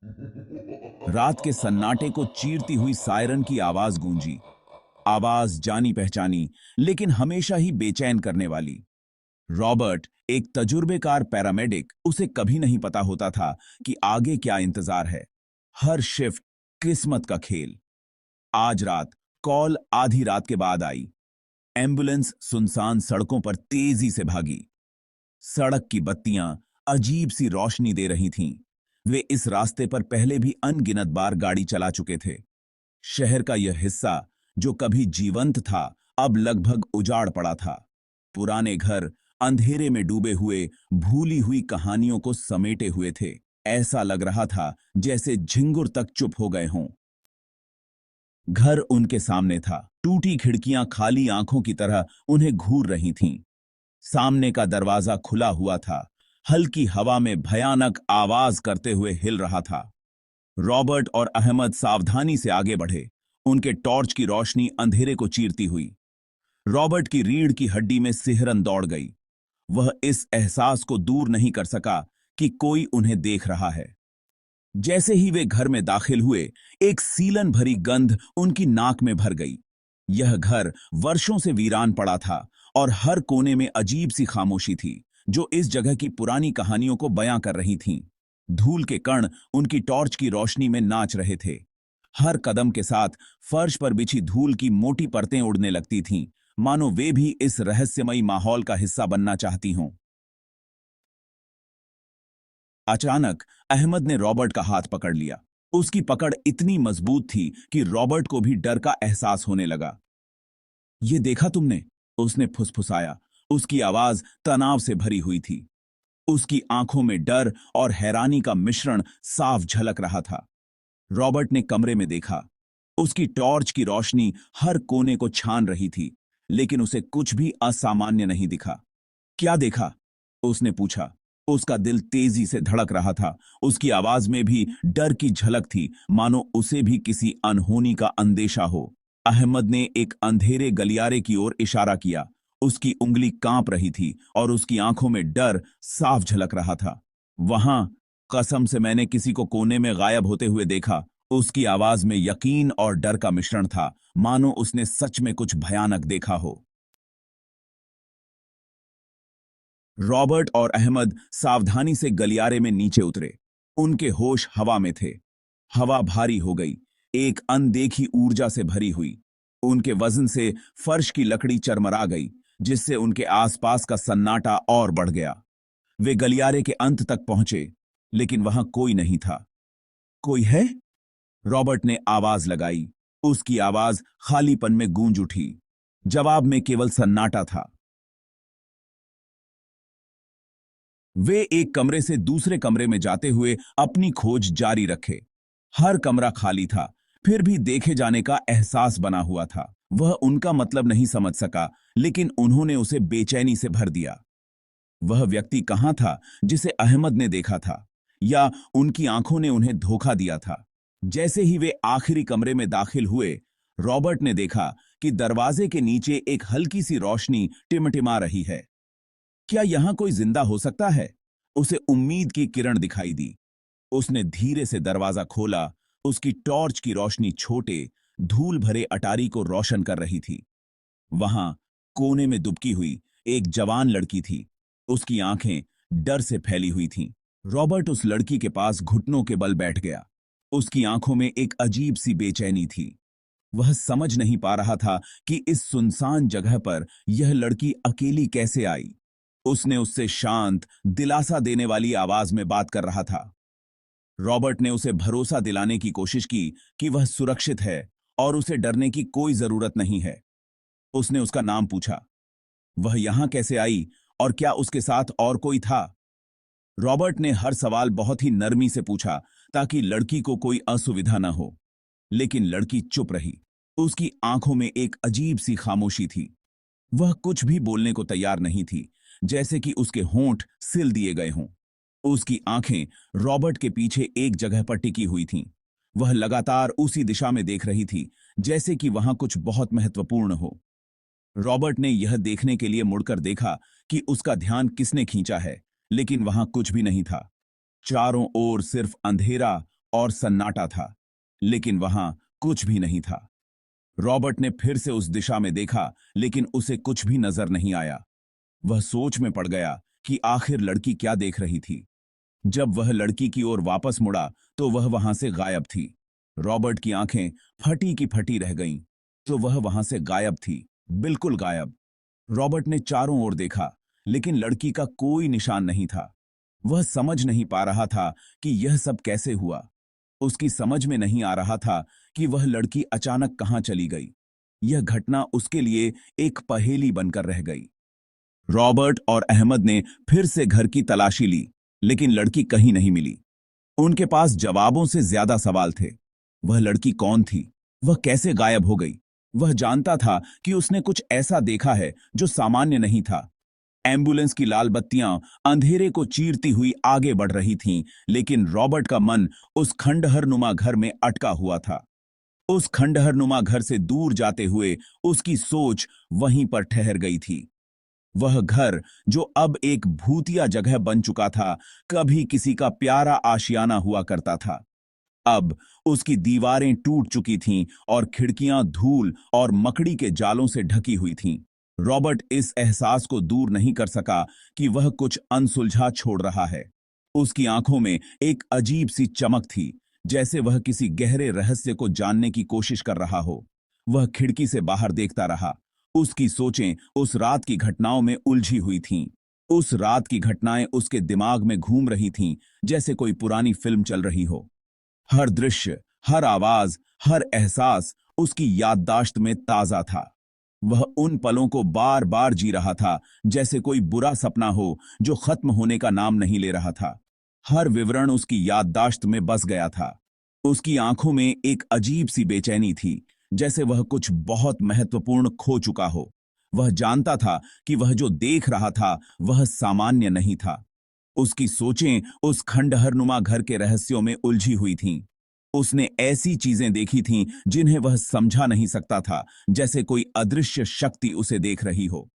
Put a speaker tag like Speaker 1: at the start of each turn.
Speaker 1: रात के सन्नाटे को चीरती हुई सायरन की आवाज गूंजी। आवाज जानी पहचानी, लेकिन हमेशा ही बेचैन करने वाली। रॉबर्ट, एक तजुर्बेकार पैरामेडिक, उसे कभी नहीं पता होता था कि आगे क्या इंतजार है। हर शिफ्ट किस्मत का खेल। आज रात कॉल आधी रात के बाद आई। एम्बुलेंस सुनसान सड़कों पर तेजी से भागी। सड़क की बत्तियां अजीब सी रोशनी दे रही थीं। वे इस रास्ते पर पहले भी अनगिनत बार गाड़ी चला चुके थे। शहर का यह हिस्सा, जो कभी जीवंत था, अब लगभग उजाड़ पड़ा था। पुराने घर अंधेरे में डूबे हुए भूली हुई कहानियों को समेटे हुए थे। ऐसा लग रहा था जैसे झिंगुर तक चुप हो गए हों। घर उनके सामने था। टूटी खिड़कियां खाली आंखों की तरह उन्हें घूर रही थीं। सामने का दरवाजा खुला हुआ था, हल्की हवा में भयानक आवाज करते हुए हिल रहा था। रॉबर्ट और अहमद सावधानी से आगे बढ़े, उनके टॉर्च की रोशनी अंधेरे को चीरती हुई। रॉबर्ट की रीढ़ की हड्डी में सिहरन दौड़ गई। वह इस एहसास को दूर नहीं कर सका कि कोई उन्हें देख रहा है। जैसे ही वे घर में दाखिल हुए, एक सीलन भरी गंध उनकी नाक में भर गई। यह घर वर्षों से वीरान पड़ा था और हर कोने में अजीब सी खामोशी थी, जो इस जगह की पुरानी कहानियों को बयां कर रही थीं। धूल के कण उनकी टॉर्च की रोशनी में नाच रहे थे। हर कदम के साथ फर्श पर बिछी धूल की मोटी परतें उड़ने लगती थीं, मानो वे भी इस रहस्यमयी माहौल का हिस्सा बनना चाहती हों। अचानक अहमद ने रॉबर्ट का हाथ पकड़ लिया। उसकी पकड़ इतनी मजबूत थी कि रॉबर्ट को भी डर का एहसास होने लगा। ये देखा तुमने? उसने फुसफुसाया। उसकी आवाज तनाव से भरी हुई थी। उसकी आंखों में डर और हैरानी का मिश्रण साफ झलक रहा था। रॉबर्ट ने कमरे में देखा। उसकी टॉर्च की रोशनी हर कोने को छान रही थी, लेकिन उसे कुछ भी असामान्य नहीं दिखा। क्या देखा? उसने पूछा। उसका दिल तेजी से धड़क रहा था। उसकी आवाज में भी डर की झलक थी, मानो उसे भी किसी अनहोनी का अंदेशा हो। अहमद ने एक अंधेरे गलियारे की ओर इशारा किया। उसकी उंगली कांप रही थी और उसकी आंखों में डर साफ झलक रहा था। वहां, कसम से मैंने किसी को कोने में गायब होते हुए देखा। उसकी आवाज में यकीन और डर का मिश्रण था, मानो उसने सच में कुछ भयानक देखा हो। रॉबर्ट और अहमद सावधानी से गलियारे में नीचे उतरे। उनके होश हवा में थे। हवा भारी हो गई, एक अनदेखी ऊर्जा से भरी हुई। उनके वजन से फर्श की लकड़ी चरमरा गई, जिससे उनके आसपास का सन्नाटा और बढ़ गया। वे गलियारे के अंत तक पहुंचे, लेकिन वहां कोई नहीं था। कोई है? रॉबर्ट ने आवाज लगाई। उसकी आवाज खालीपन में गूंज उठी। जवाब में केवल सन्नाटा था। वे एक कमरे से दूसरे कमरे में जाते हुए अपनी खोज जारी रखे। हर कमरा खाली था, फिर भी देखे जाने का एहसास बना हुआ था। वह उनका मतलब नहीं समझ सका, लेकिन उन्होंने उसे बेचैनी से भर दिया। वह व्यक्ति कहां था जिसे अहमद ने देखा था, या उनकी आंखों ने उन्हें धोखा दिया था? जैसे ही वे आखिरी कमरे में दाखिल हुए, रॉबर्ट ने देखा कि दरवाजे के नीचे एक हल्की सी रोशनी टिमटिमा रही है। क्या यहां कोई जिंदा हो सकता है? उसे उम्मीद की किरण दिखाई दी। उसने धीरे से दरवाजा खोला। उसकी टॉर्च की रोशनी छोटे, धूल भरे अटारी को रोशन कर रही थी। वहां, कोने में दुबकी हुई एक जवान लड़की थी। उसकी आंखें डर से फैली हुई थीं। रॉबर्ट उस लड़की के पास घुटनों के बल बैठ गया। उसकी आंखों में एक अजीब सी बेचैनी थी। वह समझ नहीं पा रहा था कि इस सुनसान जगह पर यह लड़की अकेली कैसे आई। उसने उससे शांत, दिलासा देने वाली आवाज में बात कर रहा था। रॉबर्ट ने उसे भरोसा दिलाने की कोशिश की कि वह सुरक्षित है और उसे डरने की कोई जरूरत नहीं है। उसने उसका नाम पूछा। वह यहां कैसे आई और क्या उसके साथ और कोई था? रॉबर्ट ने हर सवाल बहुत ही नरमी से पूछा, ताकि लड़की को कोई असुविधा न हो। लेकिन लड़की चुप रही। उसकी आंखों में एक अजीब सी खामोशी थी। वह कुछ भी बोलने को तैयार नहीं थी, जैसे कि उसके होंठ सिल दिए गए हों। उसकी आंखें रॉबर्ट के पीछे एक जगह पर टिकी हुई थीं। वह लगातार उसी दिशा में देख रही थी, जैसे कि वहां कुछ बहुत महत्वपूर्ण हो। रॉबर्ट ने यह देखने के लिए मुड़कर देखा कि उसका ध्यान किसने खींचा है, लेकिन वहां कुछ भी नहीं था। चारों ओर सिर्फ अंधेरा और सन्नाटा था, लेकिन वहां कुछ भी नहीं था। रॉबर्ट ने फिर से उस दिशा में देखा, लेकिन उसे कुछ भी नजर नहीं आया। वह सोच में पड़ गया कि आखिर लड़की क्या देख रही थी। जब वह लड़की की ओर वापस मुड़ा तो वह वहां से गायब थी। रॉबर्ट की आंखें फटी की फटी रह गईं, तो वह वहां से गायब थी, बिल्कुल गायब। रॉबर्ट ने चारों ओर देखा, लेकिन लड़की का कोई निशान नहीं था। वह समझ नहीं पा रहा था कि यह सब कैसे हुआ। उसकी समझ में नहीं आ रहा था कि वह लड़की अचानक कहां चली गई। यह घटना उसके लिए एक पहेली बनकर रह गई। रॉबर्ट और अहमद ने फिर से घर की तलाशी ली, लेकिन लड़की कहीं नहीं मिली। उनके पास जवाबों से ज्यादा सवाल थे। वह लड़की कौन थी? वह कैसे गायब हो गई? वह जानता था कि उसने कुछ ऐसा देखा है जो सामान्य नहीं था। एम्बुलेंस की लाल बत्तियां अंधेरे को चीरती हुई आगे बढ़ रही थीं, लेकिन रॉबर्ट का मन उस खंडहरनुमा घर में अटका हुआ था। उस खंडहरनुमा घर से दूर जाते हुए उसकी सोच वहीं पर ठहर गई थी। वह घर, जो अब एक भूतिया जगह बन चुका था, कभी किसी का प्यारा आशियाना हुआ करता था। अब उसकी दीवारें टूट चुकी थीं और खिड़कियां धूल और मकड़ी के जालों से ढकी हुई थीं। रॉबर्ट इस एहसास को दूर नहीं कर सका कि वह कुछ अनसुलझा छोड़ रहा है। उसकी आंखों में एक अजीब सी चमक थी, जैसे वह किसी गहरे रहस्य को जानने की कोशिश कर रहा हो। वह खिड़की से बाहर देखता रहा। उसकी सोचें उस रात की घटनाओं में उलझी हुई थीं। उस रात की घटनाएं उसके दिमाग में घूम रही थीं, जैसे कोई पुरानी फिल्म चल रही हो। हर दृश्य, हर आवाज, हर एहसास उसकी याददाश्त में ताजा था। वह उन पलों को बार बार जी रहा था, जैसे कोई बुरा सपना हो जो खत्म होने का नाम नहीं ले रहा था। हर विवरण उसकी याददाश्त में बस गया था। उसकी आंखों में एक अजीब सी बेचैनी थी, जैसे वह कुछ बहुत महत्वपूर्ण खो चुका हो। वह जानता था कि वह जो देख रहा था वह सामान्य नहीं था। उसकी सोचें उस खंडहरनुमा घर के रहस्यों में उलझी हुई थीं। उसने ऐसी चीजें देखी थीं जिन्हें वह समझा नहीं सकता था, जैसे कोई अदृश्य शक्ति उसे देख रही हो।